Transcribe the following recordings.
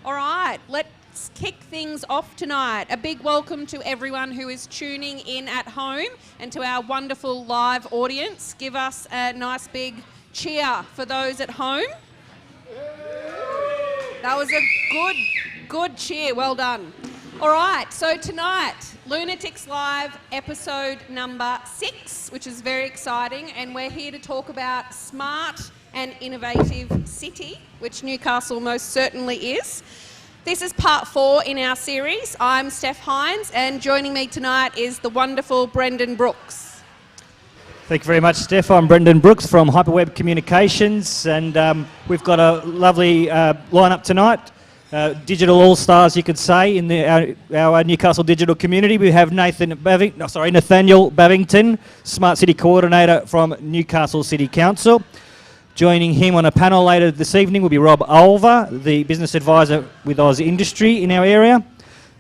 All right, let's kick things off tonight. A big welcome to everyone who is tuning in at home and to our wonderful live audience. Give us a nice big cheer for those at home. That was a good cheer. Well done. All right, so tonight, Lunaticks Live episode number 6, which is very exciting, and we're here to talk about smart and innovative city, which Newcastle most certainly is. This is part 4 in our series. I'm Steph Hines, and joining me tonight is the wonderful Brendan Brooks. Thank you very much, Steph. I'm Brendan Brooks from Hyperweb Communications, and we've got a lovely lineup tonight. Digital all-stars, you could say, in our Newcastle digital community. We have Nathaniel Bavington, Smart City Coordinator from Newcastle City Council. Joining him on a panel later this evening will be Rob Olver, the Business Advisor with Oz Industry in our area.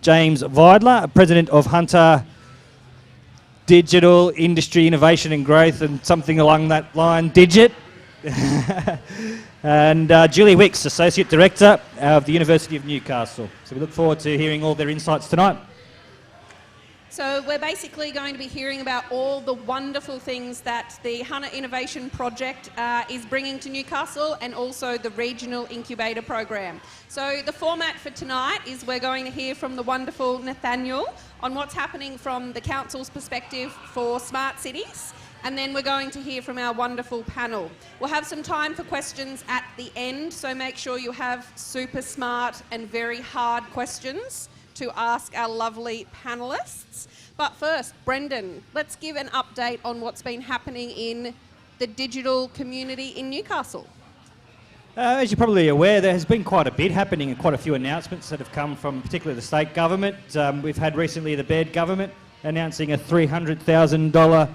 James Vidler, President of Hunter Digital Industry Innovation and Growth, and something along that line, Digit. And Julie Wicks, Associate Director of the University of Newcastle. So we look forward to hearing all their insights tonight. So we're basically going to be hearing about all the wonderful things that the Hunter Innovation Project is bringing to Newcastle, and also the Regional Incubator Program. So the format for tonight is we're going to hear from the wonderful Nathaniel on what's happening from the council's perspective for smart cities. And then we're going to hear from our wonderful panel. We'll have some time for questions at the end, so make sure you have super smart and very hard questions to ask our lovely panellists. But first, Brendan, let's give an update on what's been happening in the digital community in Newcastle. As you're probably aware, there has been quite a bit happening and quite a few announcements that have come from particularly the state government. We've had recently the Baird government announcing a $300,000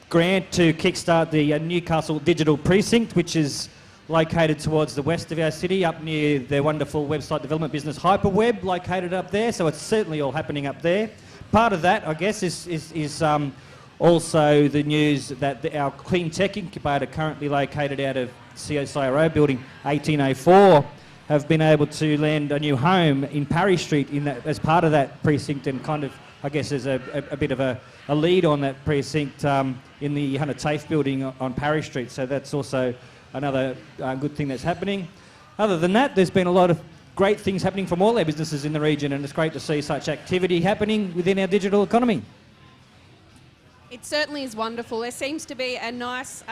grant to kickstart the Newcastle Digital Precinct, which is located towards the west of our city, up near their wonderful website development business Hyperweb, located up there. So it's certainly all happening up there. Part of that, I guess, is also the news that our clean tech incubator, currently located out of CSIRO building 1804, have been able to land a new home in Parry Street as part of that precinct, and kind of, I guess, there's a bit of a lead on that precinct in the Hunter TAFE building on Parry Street. So that's also another good thing that's happening. Other than that, there's been a lot of great things happening from all our businesses in the region, and it's great to see such activity happening within our digital economy. It certainly is wonderful. There seems to be a nice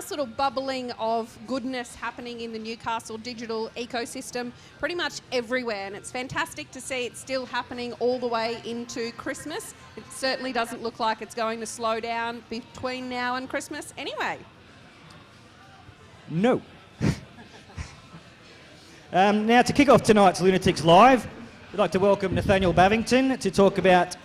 sort of bubbling of goodness happening in the Newcastle digital ecosystem pretty much everywhere, and it's fantastic to see it still happening all the way into Christmas. It certainly doesn't look like it's going to slow down between now and Christmas anyway. No. Now, to kick off tonight's Lunaticks Live, we'd like to welcome Nathaniel Bavington to talk about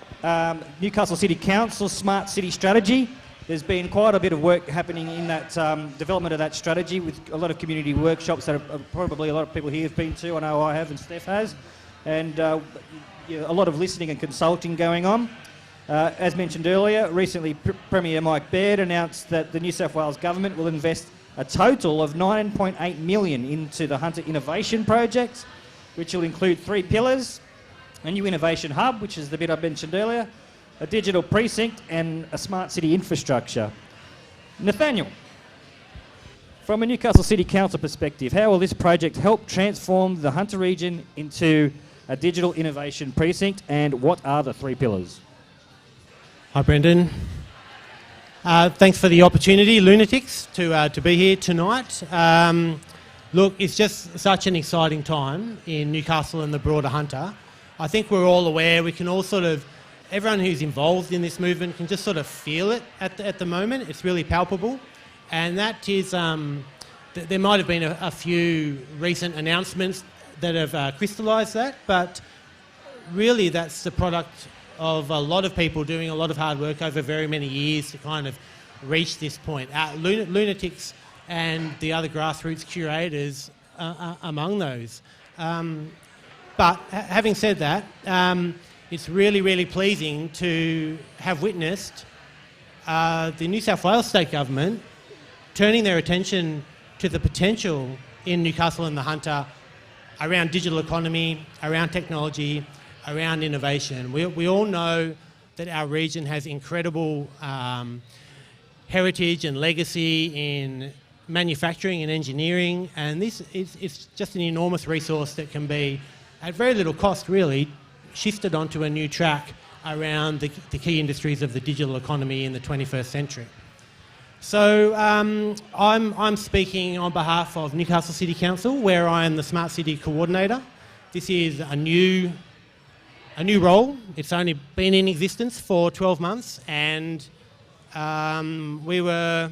Newcastle City Council's Smart City Strategy. There's been quite a bit of work happening in that development of that strategy, with a lot of community workshops that probably a lot of people here have been to. I know I have, and Steph has, and a lot of listening and consulting going on. As mentioned earlier, recently Premier Mike Baird announced that the New South Wales Government will invest a total of $9.8 million into the Hunter Innovation Project, which will include 3 pillars: a new innovation hub, which is the bit I mentioned earlier, a digital precinct, and a smart city infrastructure. Nathaniel, from a Newcastle City Council perspective, how will this project help transform the Hunter region into a digital innovation precinct, and what are the 3 pillars? Hi, Brendan. Thanks for the opportunity, Lunaticks, to be here tonight. Look, it's just such an exciting time in Newcastle and the broader Hunter. I think we're all aware, we can all sort of, everyone who's involved in this movement can just sort of feel it at the moment. It's really palpable. And that is, there might have been a few recent announcements that have crystallised that, but really that's the product of a lot of people doing a lot of hard work over very many years to kind of reach this point. Lunaticks and the other grassroots curators among those. But having said that, it's really, really pleasing to have witnessed the New South Wales State Government turning their attention to the potential in Newcastle and the Hunter around digital economy, around technology, around innovation. We all know that our region has incredible heritage and legacy in manufacturing and engineering, and this is just an enormous resource that can be, at very little cost really, shifted onto a new track around the key industries of the digital economy in the 21st century. So I'm speaking on behalf of Newcastle City Council, where I am the Smart City Coordinator. This is a new role. It's only been in existence for 12 months, and we were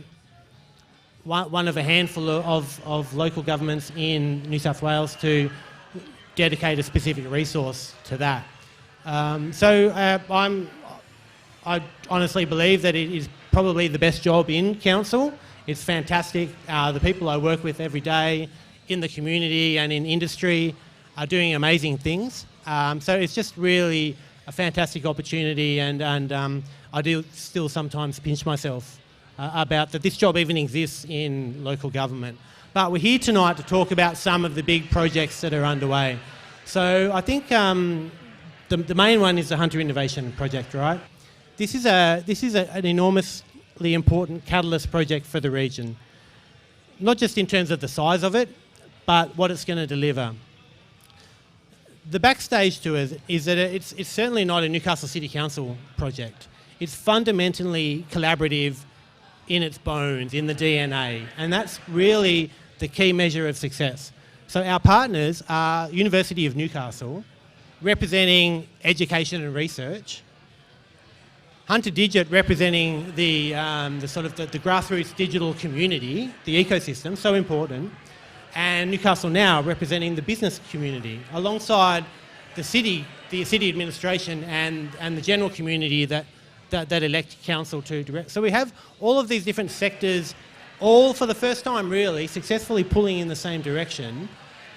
one of a handful of local governments in New South Wales to dedicate a specific resource to that. I honestly believe that it is probably the best job in council. It's fantastic. The people I work with every day in the community and in industry are doing amazing things. So it's just really a fantastic opportunity, and I do still sometimes pinch myself about that this job even exists in local government. But we're here tonight to talk about some of the big projects that are underway. So I think the main one is the Hunter Innovation Project, right? This is an enormously important catalyst project for the region, not just in terms of the size of it, but what it's going to deliver. The backstage to it is that it's certainly not a Newcastle City Council project. It's fundamentally collaborative in its bones, in the DNA, and that's really the key measure of success. So our partners are University of Newcastle, representing education and research, Hunter Digit representing the grassroots digital community, the ecosystem, so important, and Newcastle Now representing the business community, alongside the city administration and the general community that elect council to direct. So we have all of these different sectors, all for the first time really, successfully pulling in the same direction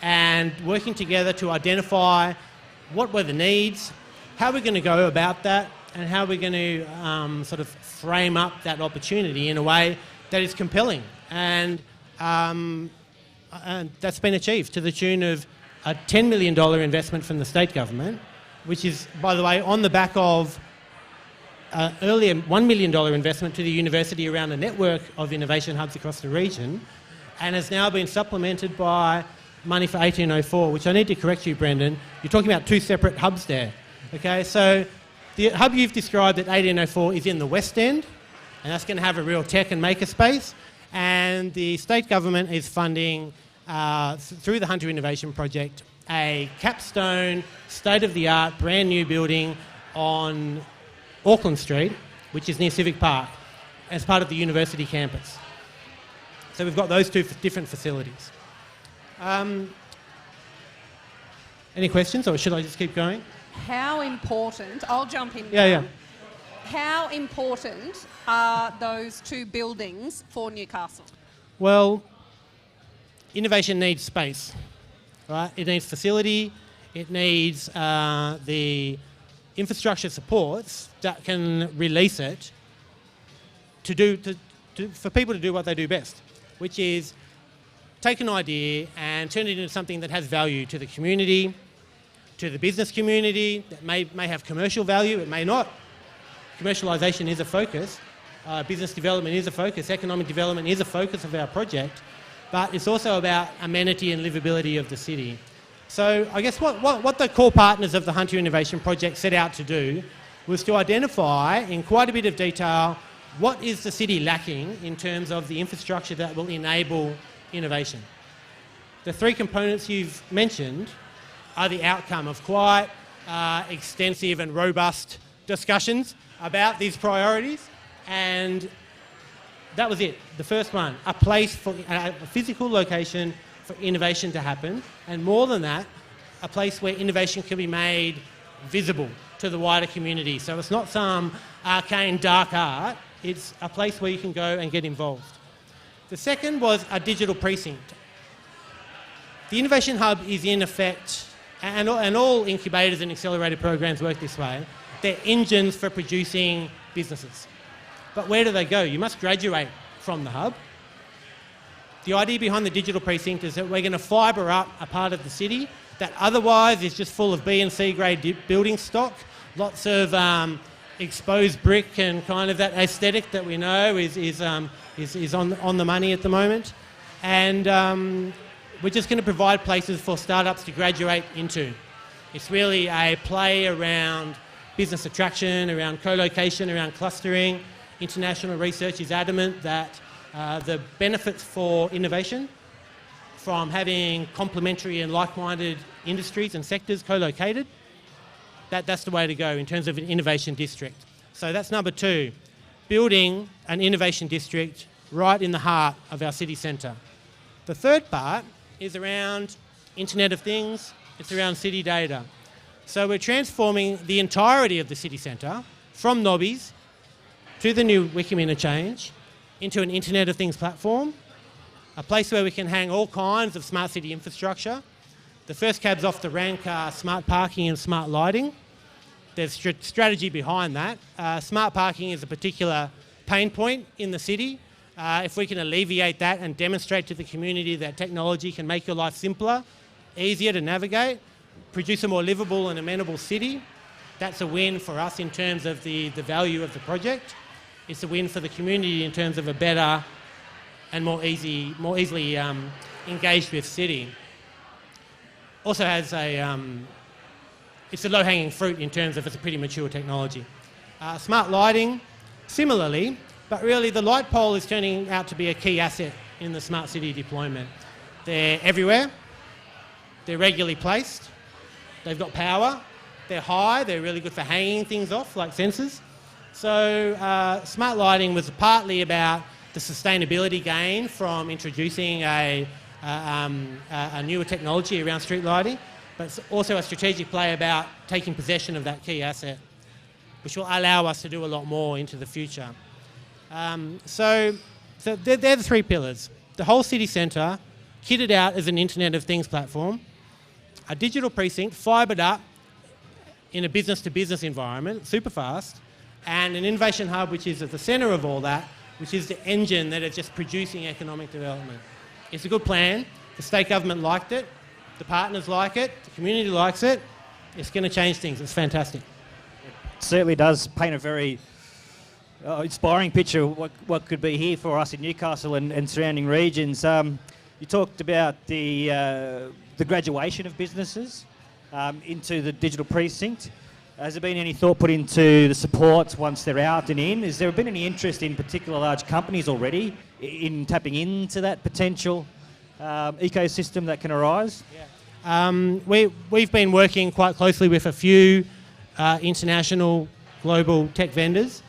and working together to identify what were the needs, how we're going to go about that, and how we're going to sort of frame up that opportunity in a way that is compelling. And that's been achieved to the tune of a $10 million investment from the state government, which is, by the way, on the back of earlier $1 million investment to the university around a network of innovation hubs across the region, and has now been supplemented by money for 1804, which I need to correct you, Brendan. You're talking about two separate hubs there. Okay, so the hub you've described at 1804 is in the West End, and that's going to have a real tech and maker space. And the state government is funding, through the Hunter Innovation Project, a capstone, state-of-the-art, brand new building on Auckland Street, which is near Civic Park, as part of the university campus. So we've got those two different facilities. Any questions, or should I just keep going? How important, I'll jump in. Yeah. How important are those two buildings for Newcastle? Well, innovation needs space, right? It needs facility, it needs the infrastructure supports that can release it for people to do what they do best, which is take an idea and turn it into something that has value to the community, to the business community, that may have commercial value, it may not. Commercialization is a focus, business development is a focus, economic development is a focus of our project, but it's also about amenity and livability of the city. So I guess what the core partners of the Hunter Innovation Project set out to do was to identify in quite a bit of detail what is the city lacking in terms of the infrastructure that will enable innovation. The three components you've mentioned are the outcome of quite extensive and robust discussions about these priorities, and that was it. The first one, a place for a physical location for innovation to happen, and more than that, a place where innovation can be made visible to the wider community. So it's not some arcane dark art, it's a place where you can go and get involved. The second was a digital precinct. The Innovation Hub is in effect, and all incubators and accelerator programs work this way, they're engines for producing businesses. But where do they go? You must graduate from the hub. The idea behind the digital precinct is that we're going to fibre up a part of the city that otherwise is just full of B and C grade building stock, lots of exposed brick and kind of that aesthetic that we know is on the money at the moment. And we're just going to provide places for startups to graduate into. It's really a play around business attraction, around co-location, around clustering. International research is adamant that the benefits for innovation from having complementary and like-minded industries and sectors co-located, that's the way to go in terms of an innovation district. So that's number 2, building an innovation district right in the heart of our city centre. The third part is around Internet of Things, it's around city data. So we're transforming the entirety of the city centre from Nobbies to the new Wickham Interchange into an Internet of Things platform, a place where we can hang all kinds of smart city infrastructure. The first cabs off the rank are smart parking and smart lighting. There's strategy behind that. Smart parking is a particular pain point in the city. If we can alleviate that and demonstrate to the community that technology can make your life simpler, easier to navigate, produce a more livable and amenable city, that's a win for us in terms of the value of the project. It's a win for the community in terms of a better and more easily engaged with city. Also has it's a low-hanging fruit in terms of it's a pretty mature technology. Smart lighting, similarly, but really the light pole is turning out to be a key asset in the smart city deployment. They're everywhere, they're regularly placed, they've got power, they're high, they're really good for hanging things off like sensors. So smart lighting was partly about the sustainability gain from introducing a newer technology around street lighting, but it's also a strategic play about taking possession of that key asset, which will allow us to do a lot more into the future. So they're the 3 pillars. The whole city centre, kitted out as an Internet of Things platform, a digital precinct, fibred up in a business-to-business environment, super fast, and an innovation hub which is at the centre of all that, which is the engine that is just producing economic development. It's a good plan. The state government liked it. The partners like it. The community likes it. It's going to change things. It's fantastic. It certainly does paint a very inspiring picture of what could be here for us in Newcastle and surrounding regions. You talked about the graduation of businesses into the digital precinct. Has there been any thought put into the support once they're out and in? Has there been any interest in particular large companies already in tapping into that potential ecosystem that can arise? Yeah. We've been working quite closely with a few international global tech vendors.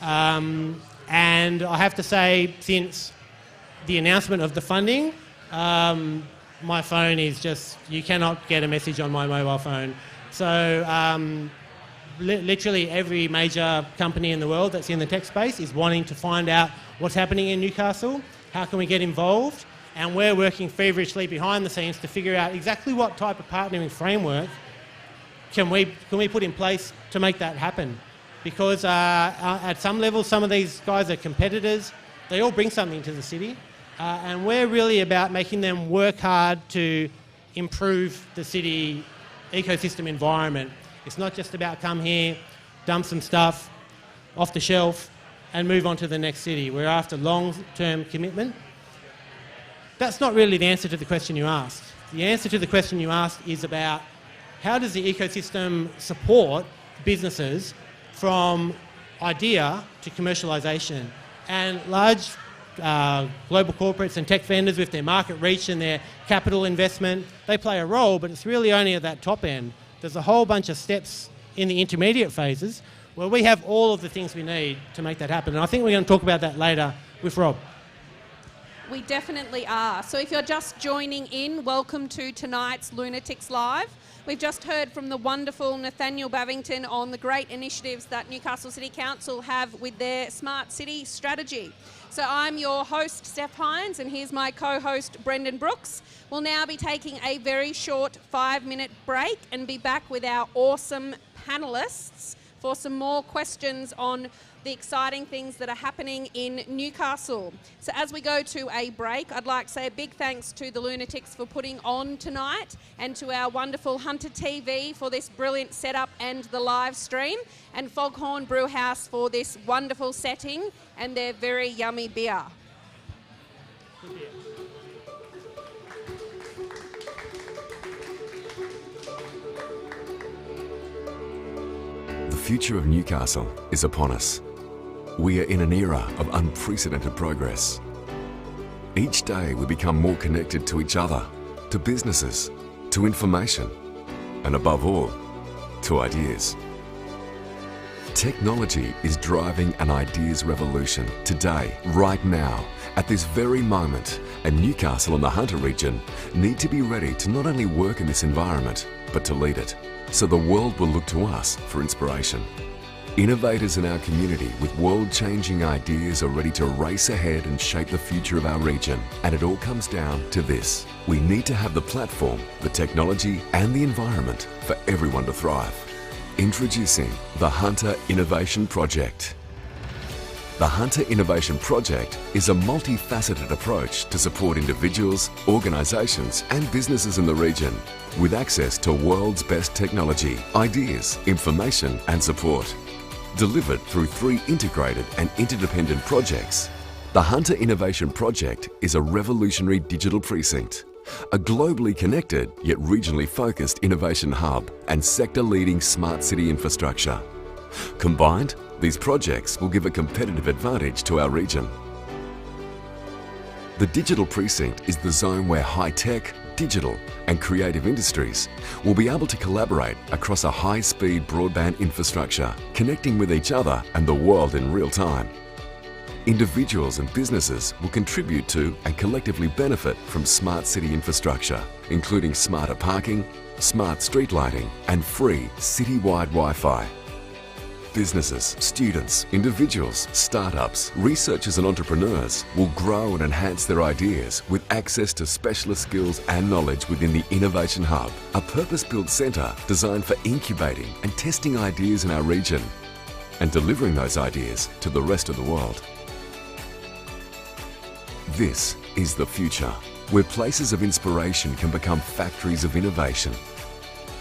And I have to say, since the announcement of the funding, my phone is just, you cannot get a message on my mobile phone. So literally every major company in the world that's in the tech space is wanting to find out what's happening in Newcastle, how can we get involved, and we're working feverishly behind the scenes to figure out exactly what type of partnering framework can we put in place to make that happen. Because at some level, some of these guys are competitors, they all bring something to the city, and we're really about making them work hard to improve the city ecosystem environment. It's not just about come here, dump some stuff off the shelf and move on to the next city. We're after long-term commitment. That's not really the answer to the question you asked. The answer to the question you asked is about how does the ecosystem support businesses from idea to commercialization. And large global corporates and tech vendors with their market reach and their capital investment, they play a role, but it's really only at that top end. There's a whole bunch of steps in the intermediate phases where we have all of the things we need to make that happen. And I think we're going to talk about that later with Rob. We definitely are. So if you're just joining in, welcome to tonight's Lunaticks Live. We've just heard from the wonderful Nathaniel Bavington on the great initiatives that Newcastle City Council have with their Smart City strategy. So I'm your host, Steph Hines, and here's my co-host, Brendan Brooks. We'll now be taking a very short 5-minute break and be back with our awesome panellists for some more questions on the exciting things that are happening in Newcastle. So as we go to a break, I'd like to say a big thanks to the Lunatics for putting on tonight, and to our wonderful Hunter TV for this brilliant setup and the live stream, and Foghorn Brewhouse for this wonderful setting and their very yummy beer. The future of Newcastle is upon us. We are in an era of unprecedented progress. Each day we become more connected to each other, to businesses, to information, and above all, to ideas. Technology is driving an ideas revolution today, right now, at this very moment, and Newcastle and the Hunter region need to be ready to not only work in this environment, but to lead it. So the world will look to us for inspiration. Innovators in our community with world-changing ideas are ready to race ahead and shape the future of our region. And it all comes down to this. We need to have the platform, the technology and the environment for everyone to thrive. Introducing the Hunter Innovation Project. The Hunter Innovation Project is a multifaceted approach to support individuals, organisations and businesses in the region with access to world's best technology, ideas, information and support. Delivered through 3 integrated and interdependent projects, the Hunter Innovation Project is a revolutionary digital precinct, a globally connected yet regionally focused innovation hub and sector-leading smart city infrastructure. Combined, these projects will give a competitive advantage to our region. The digital precinct is the zone where high-tech, digital and creative industries will be able to collaborate across a high-speed broadband infrastructure, connecting with each other and the world in real time. Individuals and businesses will contribute to and collectively benefit from smart city infrastructure, including smarter parking, smart street lighting and free citywide Wi-Fi. Businesses, students, individuals, startups, researchers and entrepreneurs will grow and enhance their ideas with access to specialist skills and knowledge within the Innovation Hub, a purpose-built centre designed for incubating and testing ideas in our region and delivering those ideas to the rest of the world. This is the future, where places of inspiration can become factories of innovation,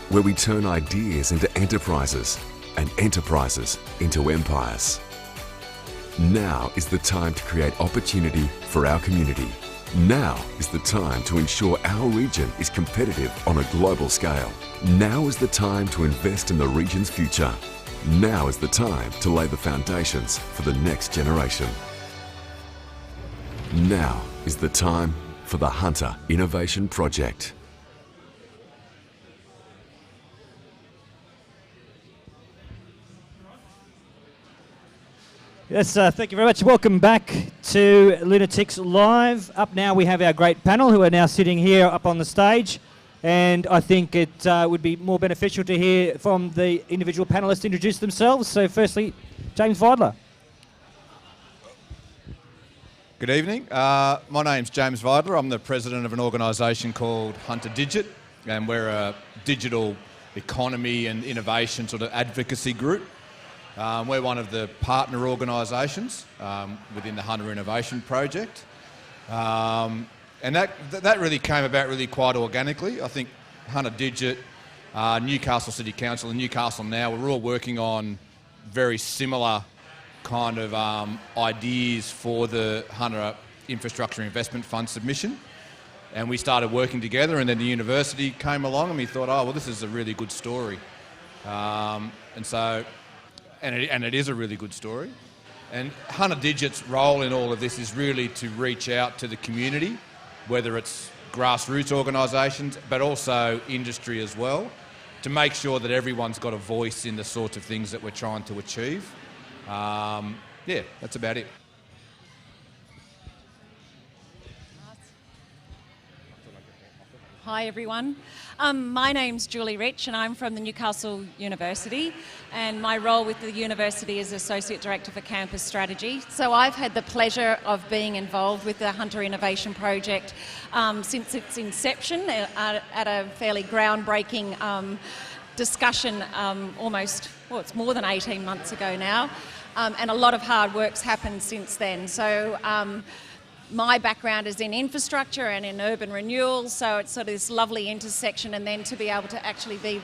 where we turn ideas into enterprises and enterprises into empires. Now is the time to create opportunity for our community. Now is the time to ensure our region is competitive on a global scale. Now is the time to invest in the region's future. Now is the time to lay the foundations for the next generation. Now is the time for the Hunter Innovation Project. Yes, thank you very much. Welcome back to Lunatics Live. Up now we have our great panel who are now sitting here up on the stage, and I think it would be more beneficial to hear from the individual panellists introduce themselves. So firstly, James Vidler. Good evening. My name's James Vidler. I'm the president of an organisation called Hunter Digit, and we're a digital economy and innovation sort of advocacy group. We're one of the partner organisations within the Hunter Innovation Project. And that really came about really quite organically. I think Hunter Digit, Newcastle City Council and Newcastle Now, we're all working on very similar kind of ideas for the Hunter Infrastructure Investment Fund submission. And we started working together, and then the university came along and we thought, oh, well, this is a really good story. And it is a really good story. And Hunter Digit's role in all of this is really to reach out to the community, whether it's grassroots organisations, but also industry as well, to make sure that everyone's got a voice in the sorts of things that we're trying to achieve. Yeah, that's about it. Hi everyone. My name's Julie Rich and I'm from the Newcastle University, and my role with the university is Associate Director for Campus Strategy. So I've had the pleasure of being involved with the Hunter Innovation Project since its inception at a fairly groundbreaking discussion it's more than 18 months ago now, and a lot of hard work's happened since then. So my background is in infrastructure and in urban renewal, so it's sort of this lovely intersection, and then to be able to actually be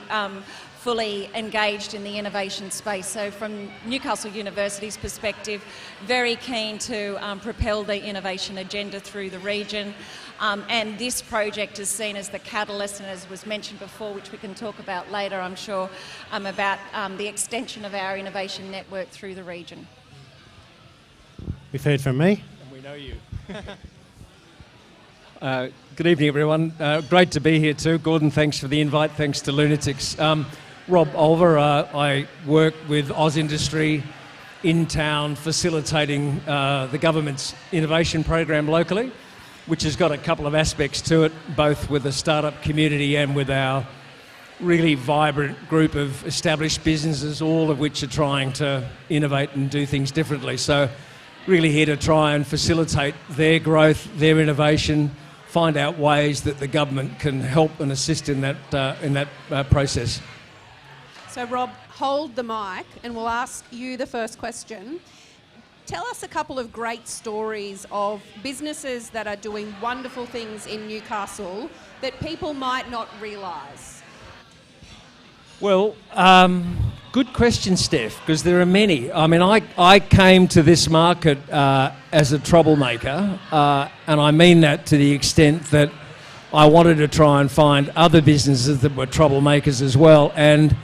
fully engaged in the innovation space. So from Newcastle University's perspective, very keen to propel the innovation agenda through the region. And this project is seen as the catalyst, and as was mentioned before, which we can talk about later, I'm sure, about the extension of our innovation network through the region. We've heard from me. And we know you. Good evening, everyone. Great to be here too. Gordon, thanks for the invite. Thanks to Lunaticks. Rob Olver, I work with Oz Industry in town facilitating the government's innovation program locally, which has got a couple of aspects to it, both with the startup community and with our really vibrant group of established businesses, all of which are trying to innovate and do things differently. So really here to try and facilitate their growth, their innovation, find out ways that the government can help and assist in that process. So Rob, hold the mic and we'll ask you the first question. Tell us a couple of great stories of businesses that are doing wonderful things in Newcastle that people might not realise. Well, good question, Steph, because there are many. I mean, I came to this market as a troublemaker, and I mean that to the extent that I wanted to try and find other businesses that were troublemakers as well. And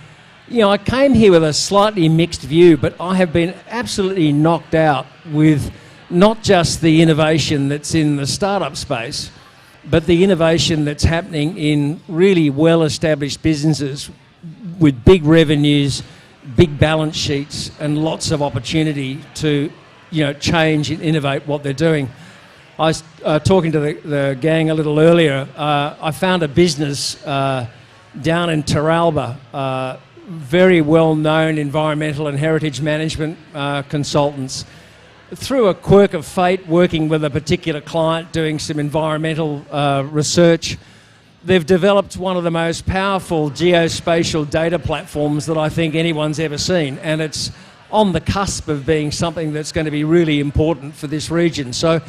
you know, I came here with a slightly mixed view, but I have been absolutely knocked out with not just the innovation that's in the startup space, but the innovation that's happening in really well-established businesses with big revenues, big balance sheets, and lots of opportunity to, you know, change and innovate what they're doing. I was talking to the gang a little earlier. I found a business down in Terralba, very well-known environmental and heritage management consultants. Through a quirk of fate, working with a particular client doing some environmental research, they've developed one of the most powerful geospatial data platforms that I think anyone's ever seen, and it's on the cusp of being something that's going to be really important for this region. So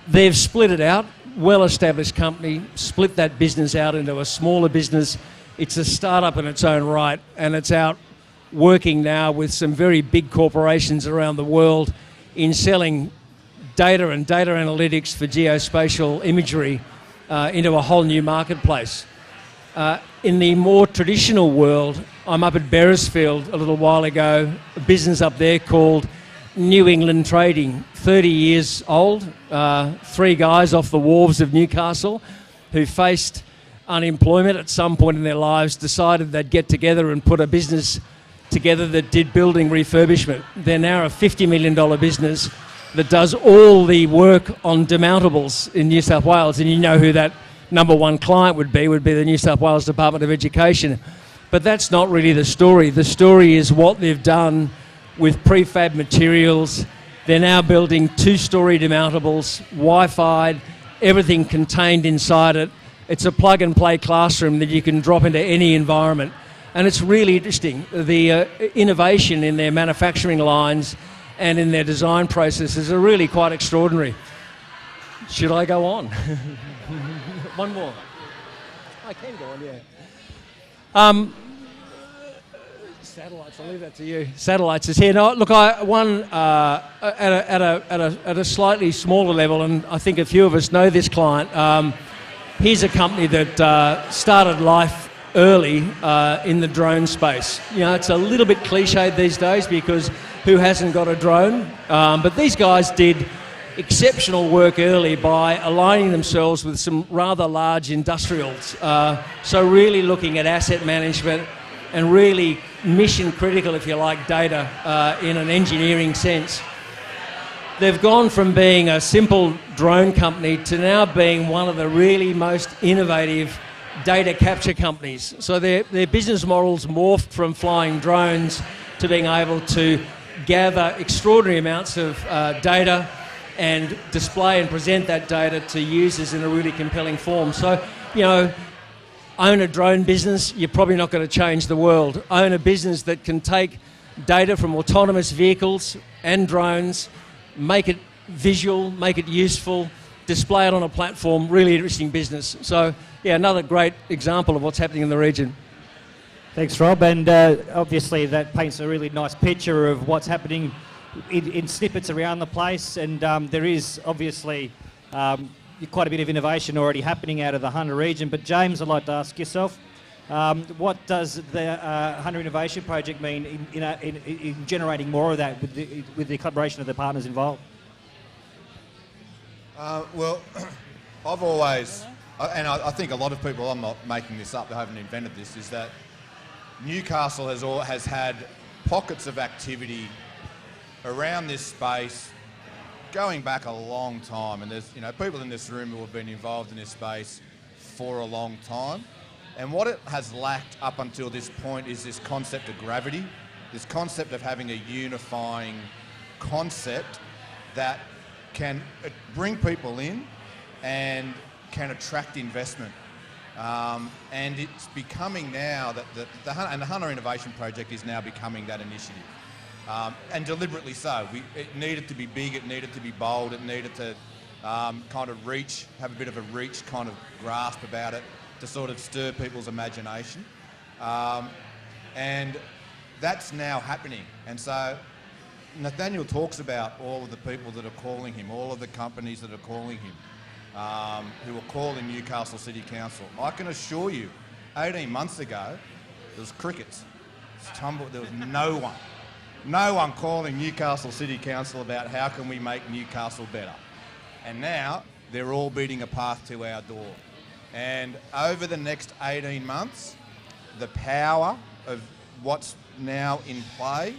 they've split it out, well-established company, split that business out into a smaller business. It's a startup in its own right, and it's out working now with some very big corporations around the world in selling data and data analytics for geospatial imagery into a whole new marketplace. In the more traditional world, I'm up at Beresfield a little while ago, a business up there called New England Trading, 30 years old, 3 guys off the wharves of Newcastle who faced unemployment at some point in their lives, decided they'd get together and put a business together that did building refurbishment. They're now a $50 million business that does all the work on demountables in New South Wales, and you know who that number one client would be the New South Wales Department of Education. But that's not really the story. The story is what they've done with prefab materials. They're now building 2-story demountables, Wi-Fi, everything contained inside it. It's a plug-and-play classroom that you can drop into any environment. And it's really interesting. The innovation in their manufacturing lines and in their design processes are really quite extraordinary. Should I go on? One more. I can go on, yeah. Satellites, I'll leave that to you. Satellites is here. Now, look, I won at a slightly smaller level, and I think a few of us know this client. Here's a company that started life early in the drone space. You know, it's a little bit cliched these days because who hasn't got a drone? But these guys did exceptional work early by aligning themselves with some rather large industrials. So really looking at asset management and really mission critical, if you like, data in an engineering sense. They've gone from being a simple drone company to now being one of the really most innovative data capture companies. So their business models morphed from flying drones to being able to gather extraordinary amounts of data and display and present that data to users in a really compelling form. So, you know, Own a drone business, you're probably not going to change the world. Own a business that can take data from autonomous vehicles and drones, make it visual, make it useful, display it on a platform, really interesting business. So, yeah, another great example of what's happening in the region. Thanks, Rob. And obviously that paints a really nice picture of what's happening in snippets around the place. And there is obviously quite a bit of innovation already happening out of the Hunter region. But James, I'd like to ask yourself, what does the Hunter Innovation Project mean in generating more of that with the collaboration of the partners involved? Well, I've always, and I think a lot of people, I'm not making this up, they haven't invented this, is that Newcastle has had pockets of activity around this space going back a long time, and there's people in this room who have been involved in this space for a long time, and what it has lacked up until this point is this concept of gravity, this concept of having a unifying concept that can bring people in and can attract investment. And it's becoming now that the Hunter Innovation Project is now becoming that initiative. And deliberately so. It needed to be big, it needed to be bold, it needed to kind of have a bit of a reach kind of grasp about it to sort of stir people's imagination. And that's now happening. And so Nathaniel talks about all of the people that are calling him, all of the companies that are calling him, who are calling Newcastle City Council. I can assure you, 18 months ago, there was crickets. There was no one calling Newcastle City Council about how can we make Newcastle better. And now they're all beating a path to our door. And over the next 18 months, the power of what's now in play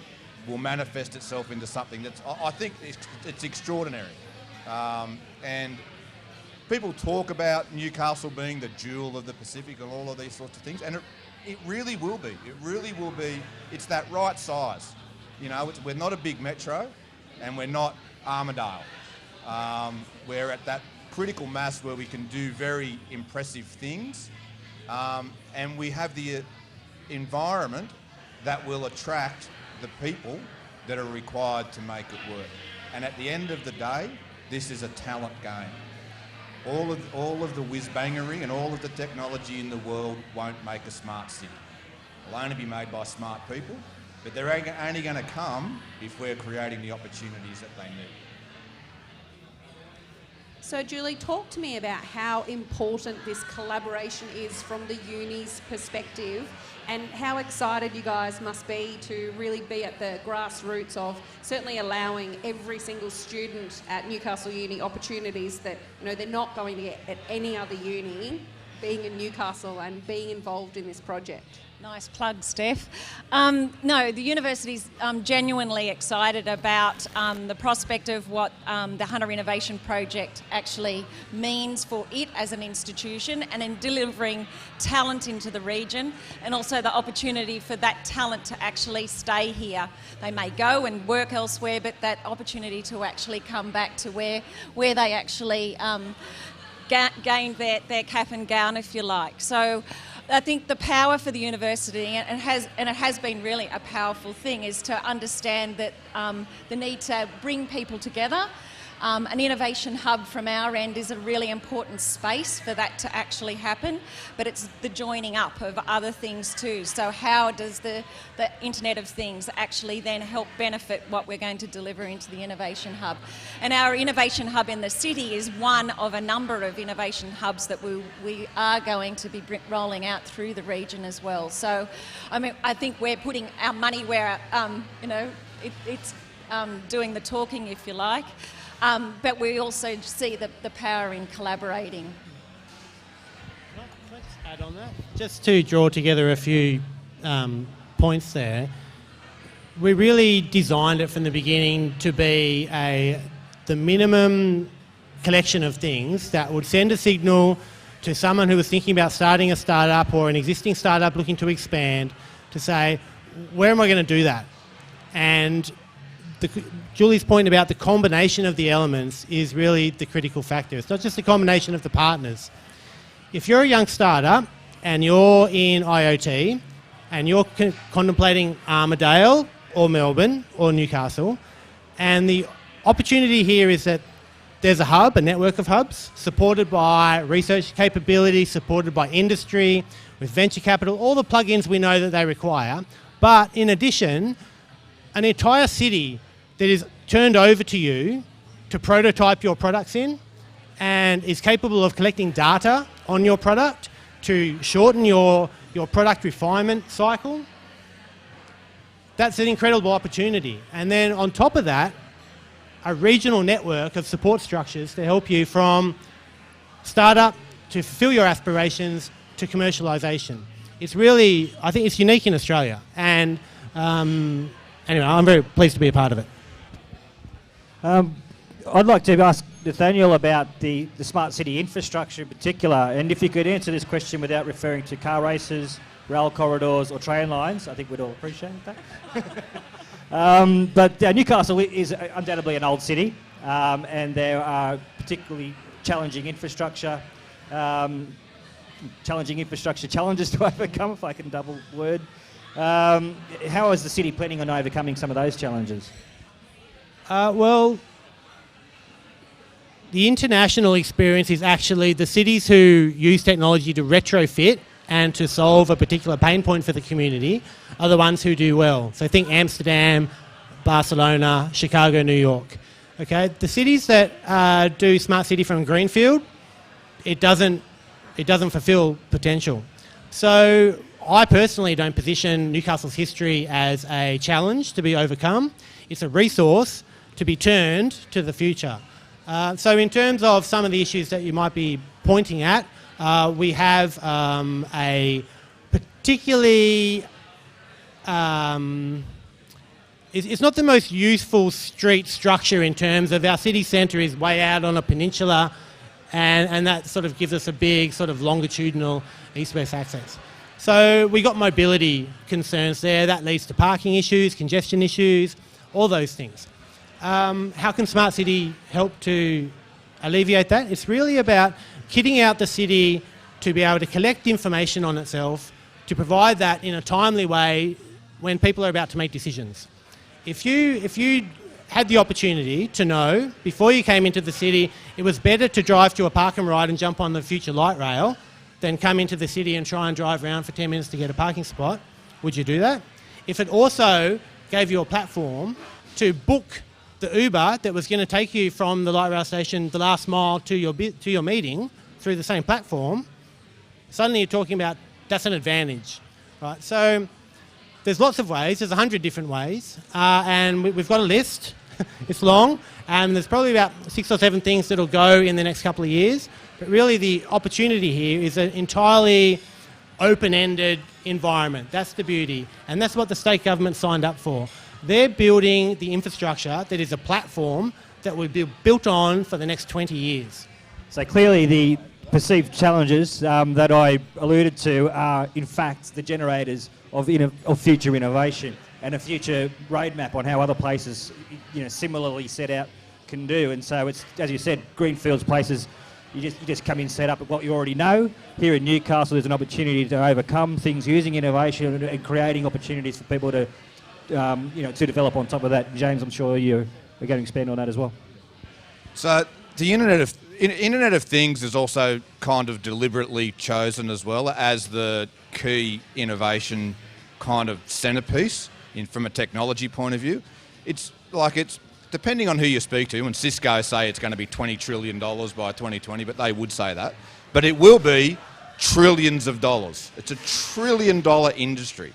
will manifest itself into something that's, I think it's extraordinary. And people talk about Newcastle being the jewel of the Pacific and all of these sorts of things, and it really will be. It really will be. It's that right size. We're not a big metro, and we're not Armidale. We're at that critical mass where we can do very impressive things, and we have the environment that will attract the people that are required to make it work. And at the end of the day, this is a talent game. All of the whiz-bangery and all of the technology in the world won't make a smart city. It'll only be made by smart people, but they're only going to come if we're creating the opportunities that they need. So Julie, talk to me about how important this collaboration is from the uni's perspective, and how excited you guys must be to really be at the grassroots of certainly allowing every single student at Newcastle Uni opportunities that they're not going to get at any other uni, being in Newcastle and being involved in this project. Nice plug, Steph. No, the university's genuinely excited about the prospect of what the Hunter Innovation Project actually means for it as an institution, and in delivering talent into the region, and also the opportunity for that talent to actually stay here. They may go and work elsewhere, but that opportunity to actually come back to where they actually gained their cap and gown, if you like. So I think the power for the university, and it has been really a powerful thing, is to understand that the need to bring people together. An innovation hub from our end is a really important space for that to actually happen, but it's the joining up of other things too. So how does the Internet of Things actually then help benefit what we're going to deliver into the innovation hub? And our innovation hub in the city is one of a number of innovation hubs that we are going to be rolling out through the region as well. So I think we're putting our money where it's doing the talking, if you like. But we also see the power in collaborating. Let's add on that. Just to draw together a few points there, we really designed it from the beginning to be the minimum collection of things that would send a signal to someone who was thinking about starting a startup or an existing startup looking to expand to say, where am I going to do that? And Julie's point about the combination of the elements is really the critical factor. It's not just the combination of the partners. If you're a young startup and you're in IoT and you're contemplating Armidale or Melbourne or Newcastle, and the opportunity here is that there's a hub, a network of hubs, supported by research capability, supported by industry, with venture capital, all the plugins we know that they require. But in addition, an entire city that is turned over to you to prototype your products in and is capable of collecting data on your product to shorten your product refinement cycle. That's an incredible opportunity. And then on top of that, a regional network of support structures to help you from startup to fulfill your aspirations to commercialization. It's really, I think it's unique in Australia. And anyway, I'm very pleased to be a part of it. I'd like to ask Nathaniel about the smart city infrastructure in particular, and if you could answer this question without referring to car races, rail corridors or train lines, I think we'd all appreciate that. But Newcastle is undoubtedly an old city, and there are particularly challenging infrastructure challenges to overcome, if I can double word. How is the city planning on overcoming some of those challenges? Well, the international experience is actually the cities who use technology to retrofit and to solve a particular pain point for the community are the ones who do well. So think Amsterdam, Barcelona, Chicago, New York. Okay, the cities that do smart city from greenfield, it doesn't fulfil potential. So I personally don't position Newcastle's history as a challenge to be overcome. It's a resource to be turned to the future. So in terms of some of the issues that you might be pointing at, we have a particularly... it's not the most useful street structure in terms of our city centre is way out on a peninsula, and that sort of gives us a big sort of longitudinal east-west access. So we got mobility concerns there. That leads to parking issues, congestion issues, all those things. How can Smart City help to alleviate that? It's really about kitting out the city to be able to collect information on itself, to provide that in a timely way when people are about to make decisions. If you had the opportunity to know before you came into the city it was better to drive to a park and ride and jump on the future light rail than come into the city and try and drive around for 10 minutes to get a parking spot, would you do that? If it also gave you a platform to book the Uber that was going to take you from the light rail station the last mile to your meeting through the same platform, suddenly you're talking about that's an advantage, right? So there's lots of ways. There's 100 different ways, and we've got a list. It's long, and there's probably about 6 or 7 things that'll go in the next couple of years. But really, the opportunity here is an entirely open-ended environment. That's the beauty, and that's what the state government signed up for. They're building the infrastructure that is a platform that will be built on for the next 20 years. So clearly the perceived challenges that I alluded to are in fact the generators of future innovation and a future roadmap on how other places similarly set out can do. And so it's, as you said, greenfields places, you just come in, set up at what you already know. Here in Newcastle there's an opportunity to overcome things using innovation and creating opportunities for people to to develop on top of that. James, I'm sure you're going to expand on that as well. So the Internet of Things is also kind of deliberately chosen as well as the key innovation kind of centrepiece from a technology point of view. It's depending on who you speak to, and Cisco say it's going to be $20 trillion by 2020, but they would say that. But it will be trillions of dollars. It's $1 trillion industry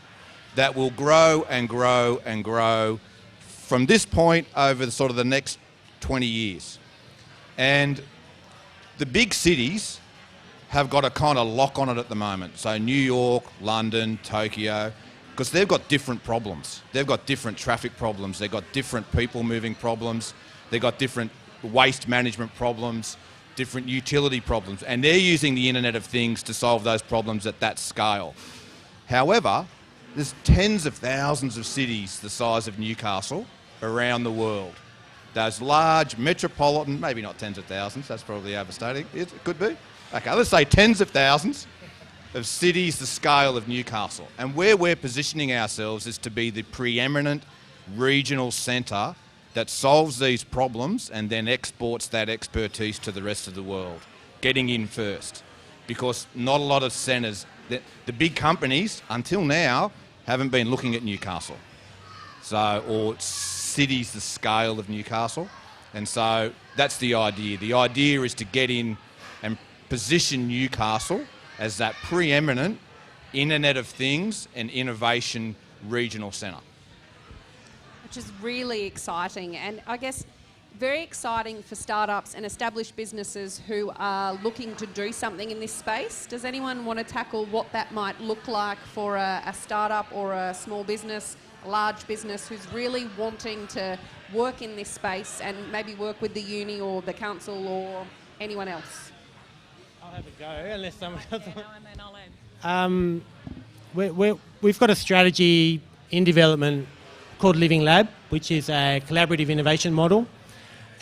that will grow and grow and grow from this point over the next 20 years. And the big cities have got a kind of lock on it at the moment. So New York, London, Tokyo, because they've got different problems. They've got different traffic problems. They've got different people moving problems. They've got different waste management problems, different utility problems. And they're using the Internet of Things to solve those problems at that scale. However, there's tens of thousands of cities the size of Newcastle around the world. Those large metropolitan, maybe not tens of thousands, that's probably overstating. It could be. Okay, let's say tens of thousands of cities the scale of Newcastle. And where we're positioning ourselves is to be the preeminent regional centre that solves these problems and then exports that expertise to the rest of the world, getting in first. Because not a lot of centres, the big companies, until now, haven't been looking at Newcastle. So, or cities the scale of Newcastle. And so that's the idea. The idea is to get in and position Newcastle as that preeminent Internet of Things and innovation regional centre. Which is really exciting, and I guess very exciting for startups and established businesses who are looking to do something in this space. Does anyone want to tackle what that might look like for a startup or a small business, a large business who's really wanting to work in this space and maybe work with the uni or the council or anyone else? I'll have a go, unless someone else... And then I'll add. We've got a strategy in development called Living Lab, which is a collaborative innovation model.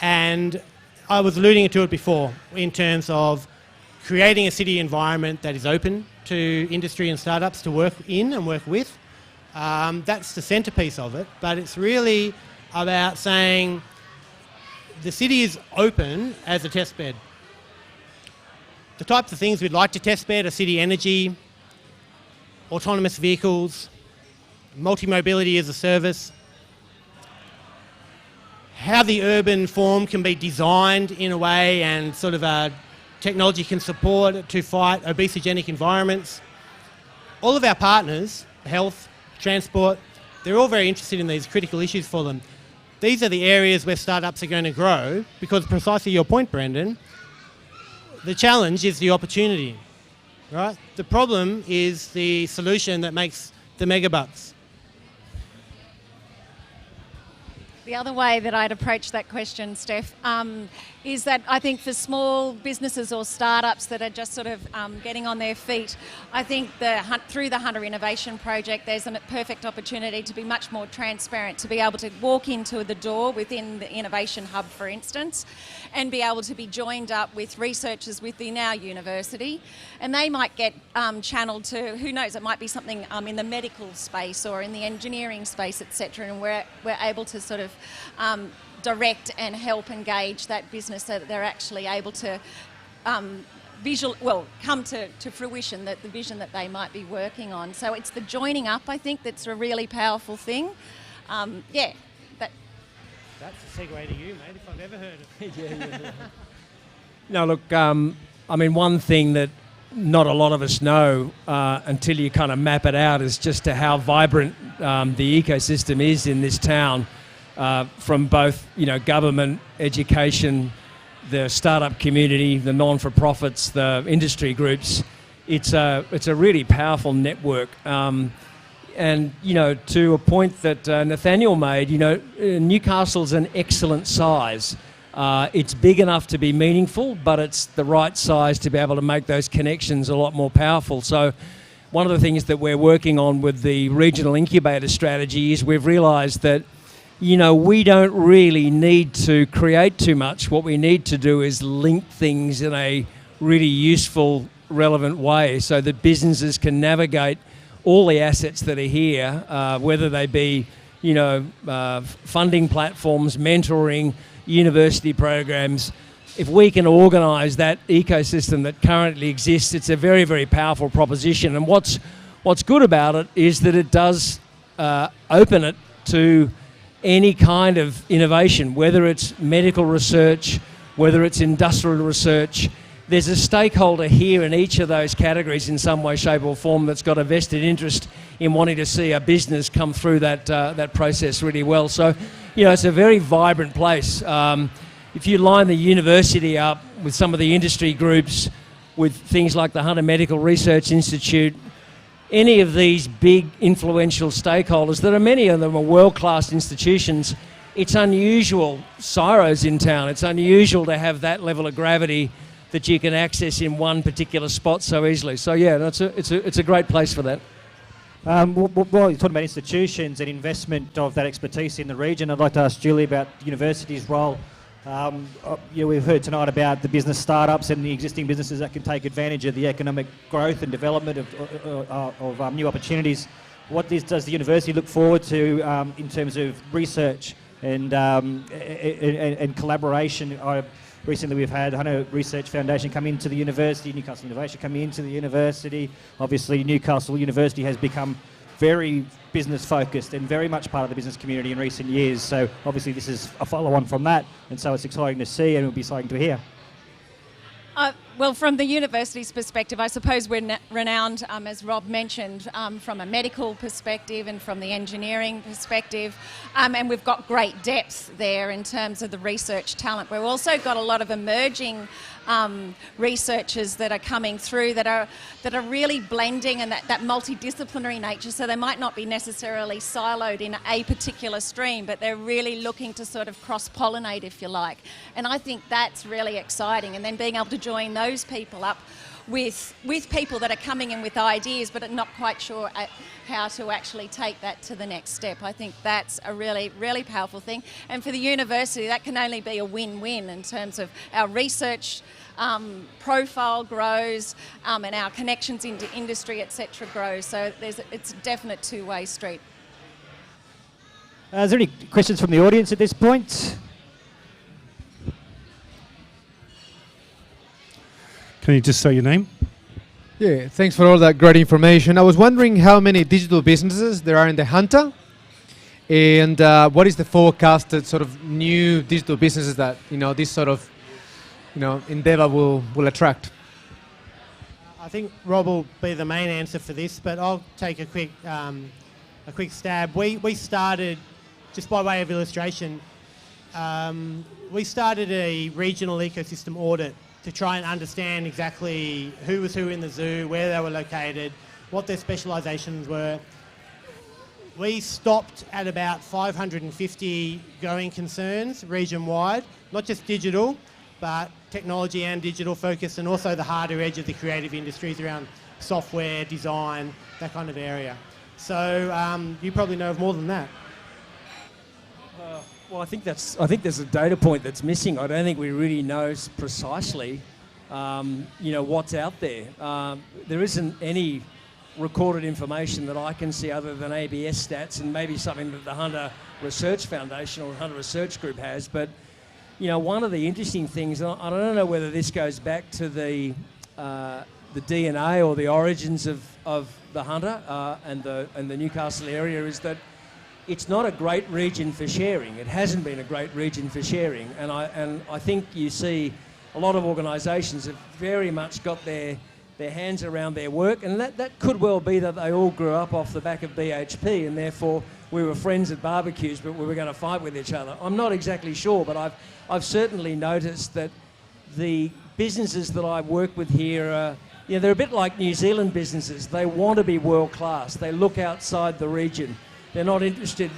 And I was alluding to it before in terms of creating a city environment that is open to industry and startups to work in and work with. That's the centrepiece of it, but it's really about saying the city is open as a test bed. The types of things we'd like to test bed are city energy, autonomous vehicles, multi-mobility as a service, how the urban form can be designed in a way and sort of technology can support to fight obesogenic environments. All of our partners, health, transport, they're all very interested in these critical issues for them. These are the areas where startups are going to grow because precisely your point, Brendan, the challenge is the opportunity, right? The problem is the solution that makes the megabucks. The other way that I'd approach that question, Steph, is that I think for small businesses or startups that are just sort of getting on their feet, I think through the Hunter Innovation Project, there's a perfect opportunity to be much more transparent, to be able to walk into the door within the Innovation Hub, for instance, and be able to be joined up with researchers within our university, and they might get channeled to, who knows, it might be something in the medical space or in the engineering space, etc., and we're able to sort of direct and help engage that business so that they're actually able to come to fruition, that the vision that they might be working on. So it's the joining up, I think, that's a really powerful thing. That's a segue to you, mate, if I've ever heard of it. Yeah. No, look, I mean, one thing that not a lot of us know until you kind of map it out is just how vibrant the ecosystem is in this town, from both, government, education, the startup community, the non-for-profits, the industry groups. It's a really powerful network. And, to a point that Nathaniel made, Newcastle's an excellent size. It's big enough to be meaningful, but it's the right size to be able to make those connections a lot more powerful. So one of the things that we're working on with the regional incubator strategy is we've realised that, we don't really need to create too much. What we need to do is link things in a really useful, relevant way so that businesses can navigate all the assets that are here, whether they be, funding platforms, mentoring, university programs. If we can organise that ecosystem that currently exists, it's a very, very powerful proposition. And what's good about it is that it does open it to any kind of innovation, whether it's medical research, whether it's industrial research. There's a stakeholder here in each of those categories in some way, shape or form that's got a vested interest in wanting to see a business come through that process really well. So, it's a very vibrant place. If you line the university up with some of the industry groups, with things like the Hunter Medical Research Institute, any of these big influential stakeholders, that are many of them are world-class institutions, it's unusual, Cyro's in town, it's unusual to have that level of gravity that you can access in one particular spot so easily. So yeah, it's a great place for that. While you're talking about institutions and investment of that expertise in the region, I'd like to ask Julie about the university's role We've heard tonight about the business startups and the existing businesses that can take advantage of the economic growth and development of new opportunities. What does the university look forward to in terms of research and collaboration? Recently we've had Hunter Research Foundation come into the university, Newcastle Innovation come into the university. Obviously Newcastle University has become very business focused and very much part of the business community in recent years. So obviously this is a follow on from that, and so it's exciting to see and it'll be exciting to hear. Well, from the university's perspective, I suppose we're renowned, as Rob mentioned, from a medical perspective and from the engineering perspective, and we've got great depth there in terms of the research talent. We've also got a lot of emerging researchers that are coming through that are really blending and that multidisciplinary nature. So they might not be necessarily siloed in a particular stream, but they're really looking to sort of cross-pollinate, if you like. And I think that's really exciting. And then being able to join those people up with people that are coming in with ideas but are not quite sure how to actually take that to the next step. I think that's a really, really powerful thing. And for the university, that can only be a win-win in terms of our research profile grows and our connections into industry, etc. grows. So it's a definite two-way street. Is there any questions from the audience at this point? Can you just say your name? Yeah, thanks for all that great information. I was wondering how many digital businesses there are in the Hunter, and what is the forecasted sort of new digital businesses that this sort of endeavour will attract? I think Rob will be the main answer for this, but I'll take a quick stab. We started, just by way of illustration, we started a regional ecosystem audit to try and understand exactly who was who in the zoo, where they were located, what their specialisations were. We stopped at about 550 going concerns region-wide, not just digital, but technology and digital focus, and also the harder edge of the creative industries around software, design, that kind of area. So you probably know of more than that. Well, I think there's a data point that's missing. I don't think we really know precisely, what's out there. There isn't any recorded information that I can see other than ABS stats and maybe something that the Hunter Research Foundation or Hunter Research Group has. But one of the interesting things, and I don't know whether this goes back to the DNA or the origins of the Hunter and the Newcastle area, is that it's not a great region for sharing. It hasn't been a great region for sharing, and I think you see a lot of organisations have very much got their hands around their work, and that could well be that they all grew up off the back of BHP, and therefore we were friends at barbecues, but we were going to fight with each other. I'm not exactly sure, but I've certainly noticed that the businesses that I work with here are, they're a bit like New Zealand businesses. They want to be world class. They look outside the region. They're not interested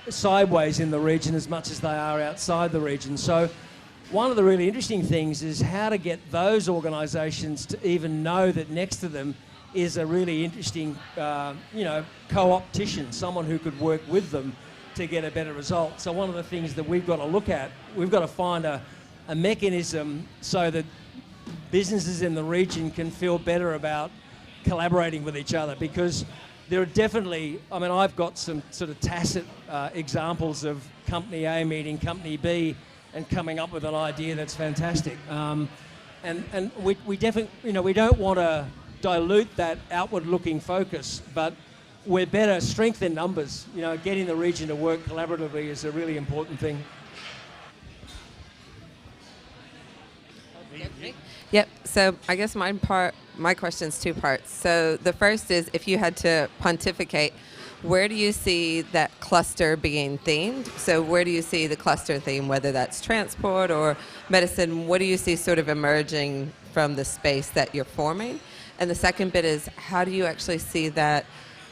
sideways in the region as much as they are outside the region. So one of the really interesting things is how to get those organisations to even know that next to them is a really interesting, co-optician, someone who could work with them to get a better result. So one of the things that we've got to look at, we've got to find a mechanism so that businesses in the region can feel better about collaborating with each other, because there are definitely, I've got some sort of tacit examples of company A meeting company B and coming up with an idea that's fantastic. And we definitely, we don't want to dilute that outward-looking focus, but we're better, strength in numbers. Getting the region to work collaboratively is a really important thing. Yep. So I guess my question's two parts. So the first is, if you had to pontificate, where do you see that cluster being themed? So where do you see the cluster theme, whether that's transport or medicine? What do you see sort of emerging from the space that you're forming? And the second bit is, how do you actually see that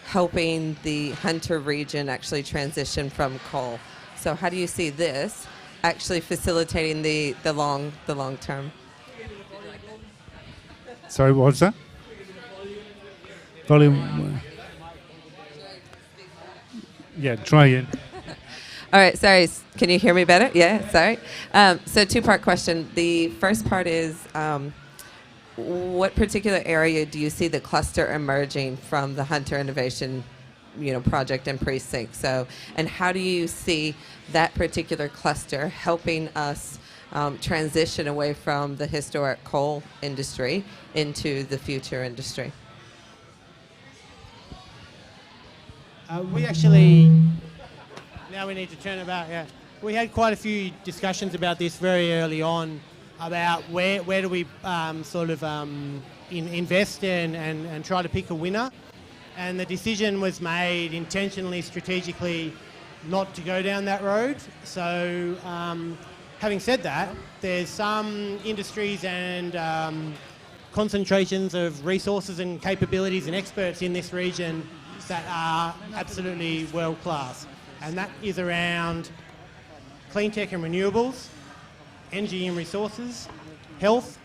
helping the Hunter region actually transition from coal? So how do you see this actually facilitating the long term? Sorry, what was that? Volume. Yeah, try again. All right, sorry. Can you hear me better? Yeah, sorry. So two-part question. The first part is, what particular area do you see the cluster emerging from the Hunter Innovation, project and Precinct? So, and how do you see that particular cluster helping us transition away from the historic coal industry into the future industry? We actually, now we need to turn about, yeah. We had quite a few discussions about this very early on, about where do we invest and try to pick a winner. And the decision was made intentionally, strategically, not to go down that road. So having said that, there's some industries and concentrations of resources and capabilities and experts in this region that are absolutely world class. And that is around clean tech and renewables, energy and resources, health.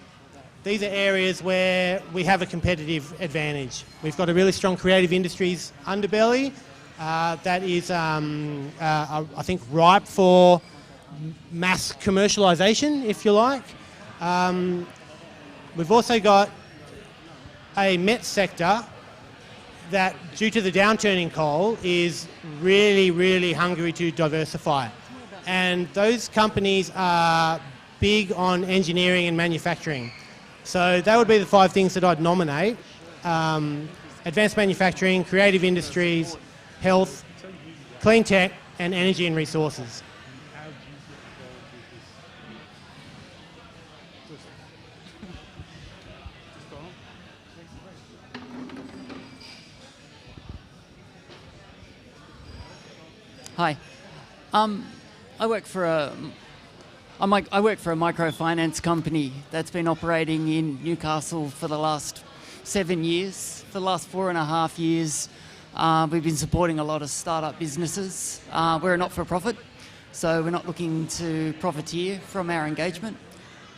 These are areas where we have a competitive advantage. We've got a really strong creative industries underbelly that is, I think, ripe for mass commercialization, if you like. We've also got a met sector that, due to the downturn in coal, is really, really hungry to diversify. And those companies are big on engineering and manufacturing. So that would be the 5 things that I'd nominate. Advanced manufacturing, creative industries, health, clean tech, and energy and resources. Hi. I work for a microfinance company that's been operating in Newcastle for the last 7 years. For the last 4.5 years, we've been supporting a lot of startup businesses. We're a not-for-profit, so we're not looking to profiteer from our engagement.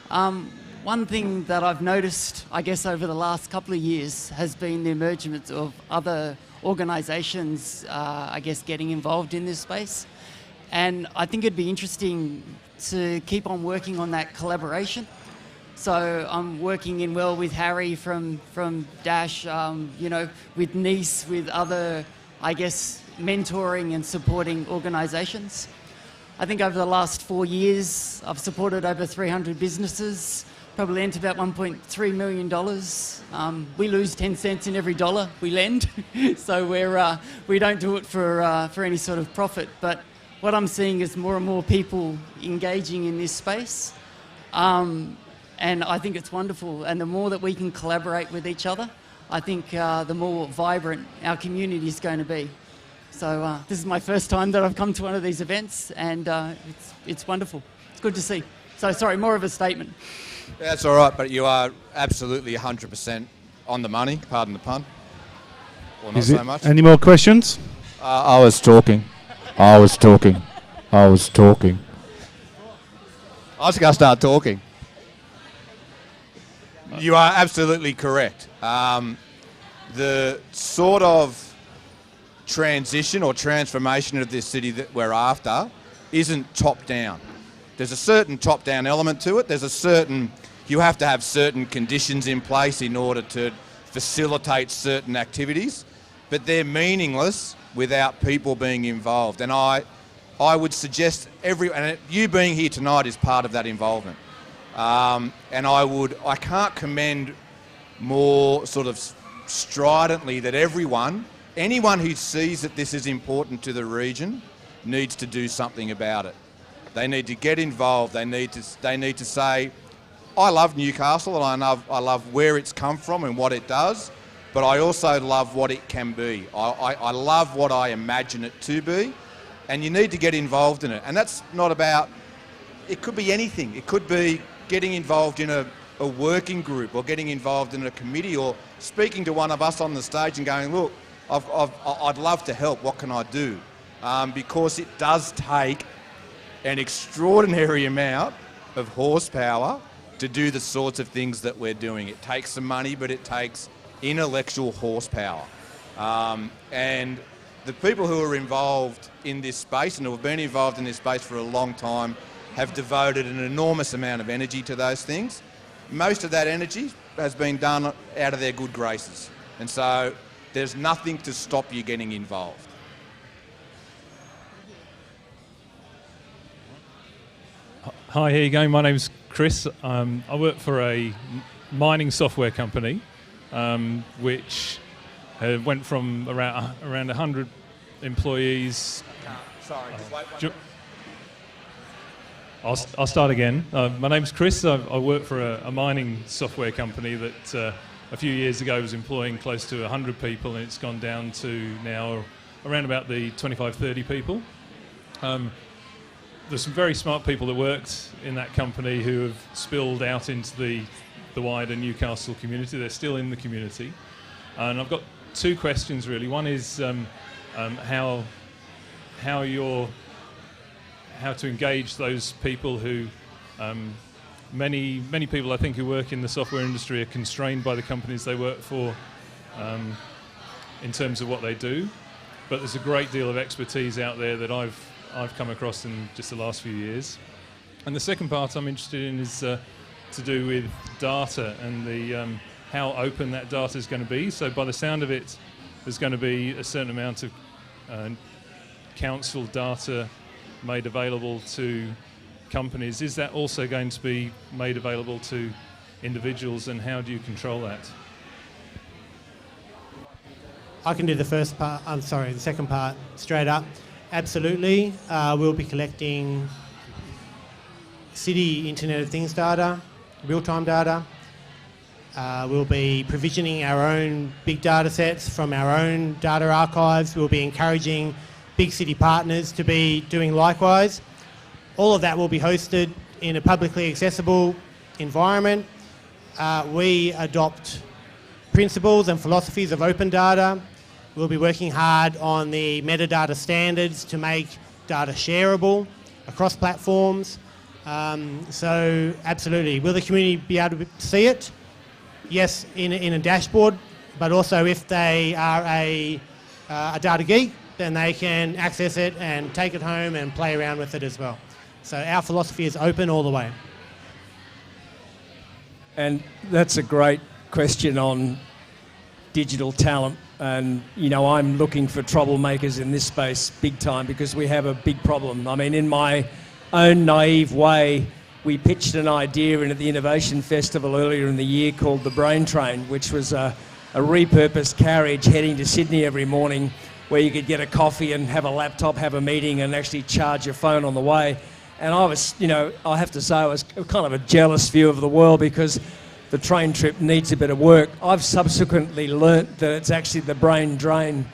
One thing that I've noticed, I guess, over the last couple of years has been the emergence of other organisations, getting involved in this space. And I think it'd be interesting to keep on working on that collaboration. So I'm working in well with Harry from Dash, with Nice, with other, mentoring and supporting organisations. I think over the last 4 years, I've supported over 300 businesses, probably lent about $1.3 million. We lose 10 cents in every dollar we lend, so we don't do it for any sort of profit. But what I'm seeing is more and more people engaging in this space, and I think it's wonderful. And the more that we can collaborate with each other, I think the more vibrant our community is going to be. So this is my first time that I've come to one of these events, and it's wonderful. It's good to see. So sorry, more of a statement. That's all right, but you are absolutely 100% on the money, pardon the pun. Or not so much. Any more questions? I was talking. I was just going to start talking. You are absolutely correct. The sort of transition or transformation of this city that we're after isn't top-down. There's a certain top-down element to it. You have to have certain conditions in place in order to facilitate certain activities, but they're meaningless without people being involved. And I would suggest you being here tonight is part of that involvement. And I can't commend more sort of stridently that anyone who sees that this is important to the region needs to do something about it. They need to get involved. They need to say, I love Newcastle and I love where it's come from and what it does, but I also love what it can be. I love what I imagine it to be, and you need to get involved in it. And that's not about, it could be anything. It could be getting involved in a working group, or getting involved in a committee, or speaking to one of us on the stage and going, look, I'd love to help, what can I do? Because it does take an extraordinary amount of horsepower to do the sorts of things that we're doing. It takes some money, but it takes intellectual horsepower. And the people who are involved in this space and who have been involved in this space for a long time have devoted an enormous amount of energy to those things. Most of that energy has been done out of their good graces. And so there's nothing to stop you getting involved. Hi, how you going? My name's Chris. I work for a mining software company, which went from around 100 employees. Sorry, just wait. I'll start again. My name's Chris. I work for a mining software company that a few years ago was employing close to 100 people, and it's gone down to now around about the 25, 30 people. There's some very smart people that worked in that company who have spilled out into the wider Newcastle community. They're still in the community. And I've got two questions really. One is how to engage those people who, many people I think who work in the software industry are constrained by the companies they work for in terms of what they do. But there's a great deal of expertise out there that I've come across in just the last few years. And the second part I'm interested in is to do with data and the how open that data is going to be. So by the sound of it, there's going to be a certain amount of council data made available to companies. Is that also going to be made available to individuals, and how do you control that? I can do the second part straight up. Absolutely. We'll be collecting city Internet of Things data, real-time data. We'll be provisioning our own big data sets from our own data archives. We'll be encouraging big city partners to be doing likewise. All of that will be hosted in a publicly accessible environment. We adopt principles and philosophies of open data. We'll be working hard on the metadata standards to make data shareable across platforms. So absolutely. Will the community be able to see it? Yes, in a dashboard, but also if they are a data geek, then they can access it and take it home and play around with it as well. So our philosophy is open all the way. And that's a great question on digital talent. And, you know, I'm looking for troublemakers in this space big time because we have a big problem. I mean, in my own naive way, we pitched an idea in at the Innovation Festival earlier in the year called the Brain Train, which was a repurposed carriage heading to Sydney every morning where you could get a coffee and have a laptop, have a meeting and actually charge your phone on the way. And I was, you know, I have to say I was kind of a jealous view of the world because the train trip needs a bit of work. I've subsequently learnt that it's actually the brain drain.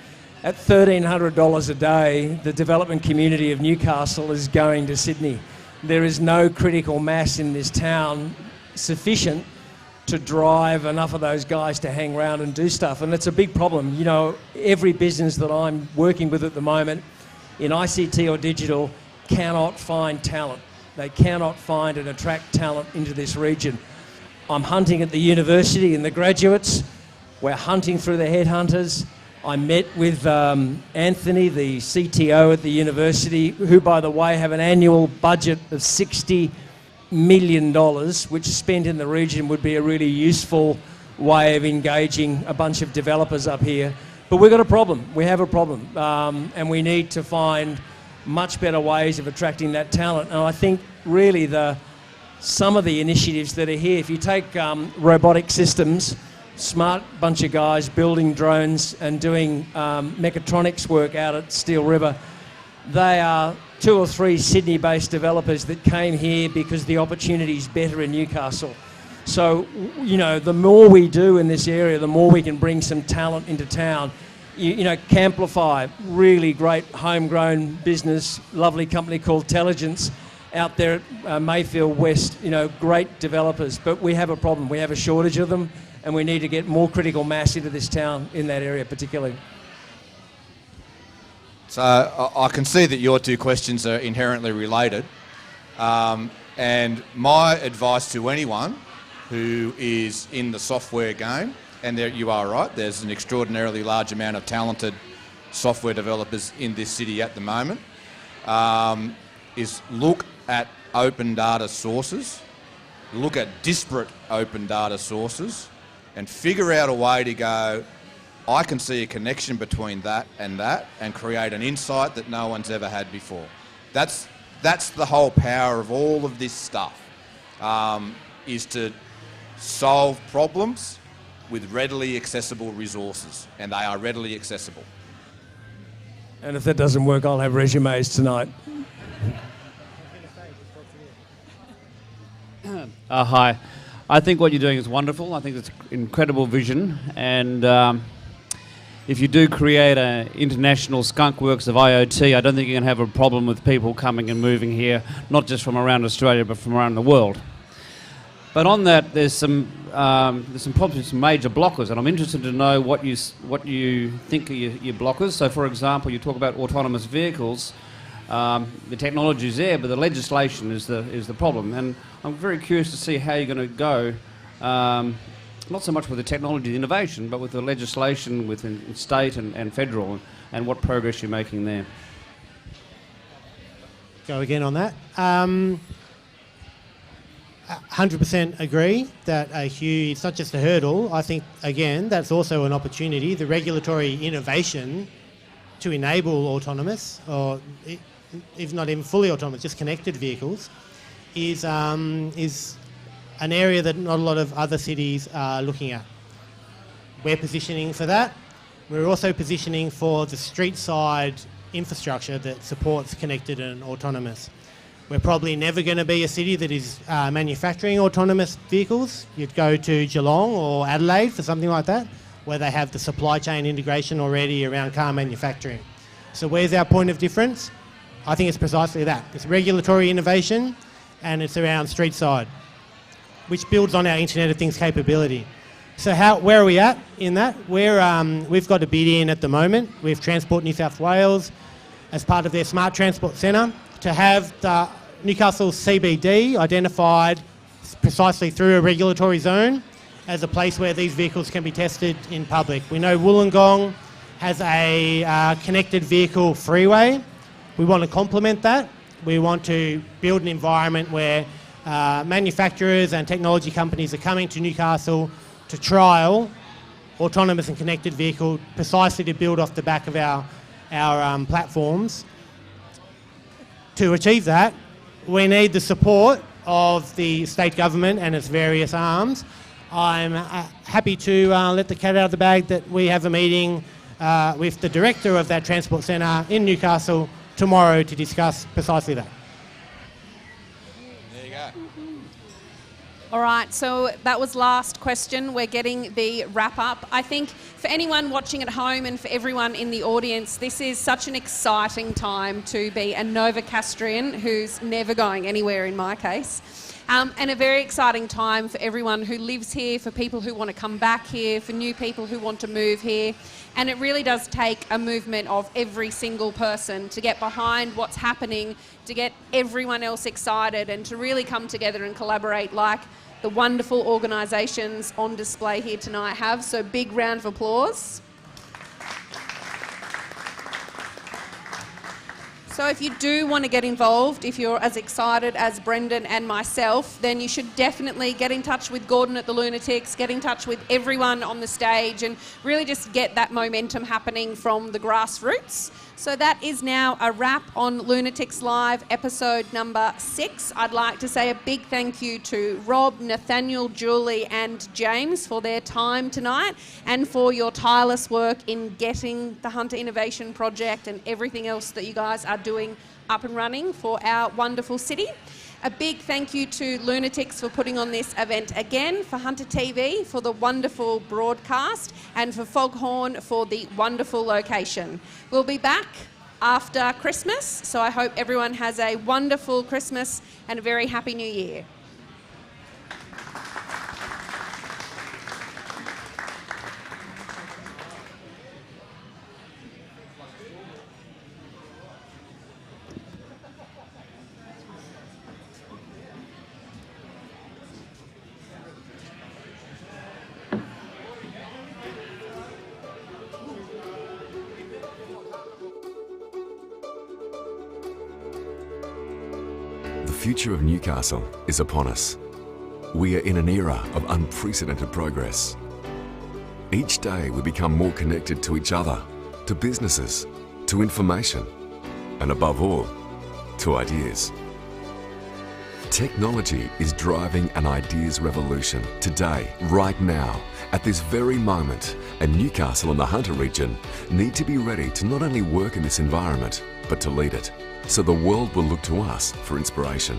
At $1,300 a day, the development community of Newcastle is going to Sydney. There is no critical mass in this town sufficient to drive enough of those guys to hang around and do stuff. And it's a big problem. You know, every business that I'm working with at the moment in ICT or digital cannot find talent. They cannot find and attract talent into this region. I'm hunting at the university and the graduates. We're hunting through the headhunters. I met with Anthony, the CTO at the university, who, by the way, have an annual budget of $60 million, which spent in the region would be a really useful way of engaging a bunch of developers up here. But we've got a problem. We have a problem. And we need to find much better ways of attracting that talent. And I think really some of the initiatives that are here, if you take robotic systems, smart bunch of guys building drones and doing mechatronics work out at Steel River, they are 2 or 3 Sydney-based developers that came here because the opportunity is better in Newcastle. So, you know, the more we do in this area, the more we can bring some talent into town. You know, Camplify, really great homegrown business, lovely company called Telligence out there at Mayfield West, you know, great developers. But we have a problem. We have a shortage of them, and we need to get more critical mass into this town in that area particularly. So I can see that your two questions are inherently related. And my advice to anyone who is in the software game, and there you are right, there's an extraordinarily large amount of talented software developers in this city at the moment, is look at open data sources, look at disparate open data sources, and figure out a way to go, I can see a connection between that, and create an insight that no one's ever had before. That's the whole power of all of this stuff, is to solve problems with readily accessible resources, and they are readily accessible. And if that doesn't work, I'll have resumes tonight. Hi. I think what you're doing is wonderful. I think it's incredible vision, and if you do create an international skunk works of IoT, I don't think you're going to have a problem with people coming and moving here, not just from around Australia, but from around the world. But on that, there's some probably some major blockers, and I'm interested to know what you think are your blockers. So, for example, you talk about autonomous vehicles. The technology is there, but the legislation is the problem. And I'm very curious to see how you're going to go, not so much with the technology, the innovation, but with the legislation within state and federal, and what progress you're making there. Go again on that. 100% agree that it's not just a hurdle. I think, again, that's also an opportunity. The regulatory innovation to enable autonomous, or if not even fully autonomous, just connected vehicles, is an area that not a lot of other cities are looking at. We're positioning for that. We're also positioning for the street side infrastructure that supports connected and autonomous. We're probably never going to be a city that is manufacturing autonomous vehicles. You'd go to Geelong or Adelaide for something like that, where they have the supply chain integration already around car manufacturing. So where's our point of difference? I think it's precisely that. It's regulatory innovation, and it's around street side, which builds on our Internet of Things capability. So where are we at in that? We've got a bid in at the moment with Transport New South Wales as part of their Smart Transport Centre to have the Newcastle CBD identified precisely through a regulatory zone as a place where these vehicles can be tested in public. We know Wollongong has a connected vehicle freeway. We want to complement that. We want to build an environment where manufacturers and technology companies are coming to Newcastle to trial autonomous and connected vehicle precisely to build off the back of our platforms. To achieve that, we need the support of the state government and its various arms. I'm happy to let the cat out of the bag that we have a meeting with the director of that transport centre in Newcastle tomorrow to discuss precisely that. There you go. All right, so that was last question. We're getting the wrap up. I think for anyone watching at home and for everyone in the audience, this is such an exciting time to be a Novocastrian who's never going anywhere in my case. And a very exciting time for everyone who lives here, for people who want to come back here, for new people who want to move here. And it really does take a movement of every single person to get behind what's happening, to get everyone else excited, and to really come together and collaborate like the wonderful organisations on display here tonight have. So big round of applause. So if you do want to get involved, if you're as excited as Brendan and myself, then you should definitely get in touch with Gordon at the Lunaticks, get in touch with everyone on the stage, and really just get that momentum happening from the grassroots. So that is now a wrap on Lunaticks Live, episode number 6. I'd like to say a big thank you to Rob, Nathaniel, Julie and James for their time tonight and for your tireless work in getting the Hunter Innovation Project and everything else that you guys are doing up and running for our wonderful city. A big thank you to Lunaticks for putting on this event again, for Hunter TV for the wonderful broadcast, and for Foghorn for the wonderful location. We'll be back after Christmas, so I hope everyone has a wonderful Christmas and a very happy New Year. future of Newcastle is upon us. We are in an era of unprecedented progress. Each day we become more connected to each other, to businesses, to information, and above all, to ideas. Technology is driving an ideas revolution today, right now, at this very moment, and Newcastle and the Hunter region need to be ready to not only work in this environment, but to lead it. So the world will look to us for inspiration.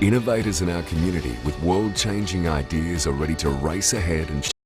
Innovators in our community with world-changing ideas are ready to race ahead and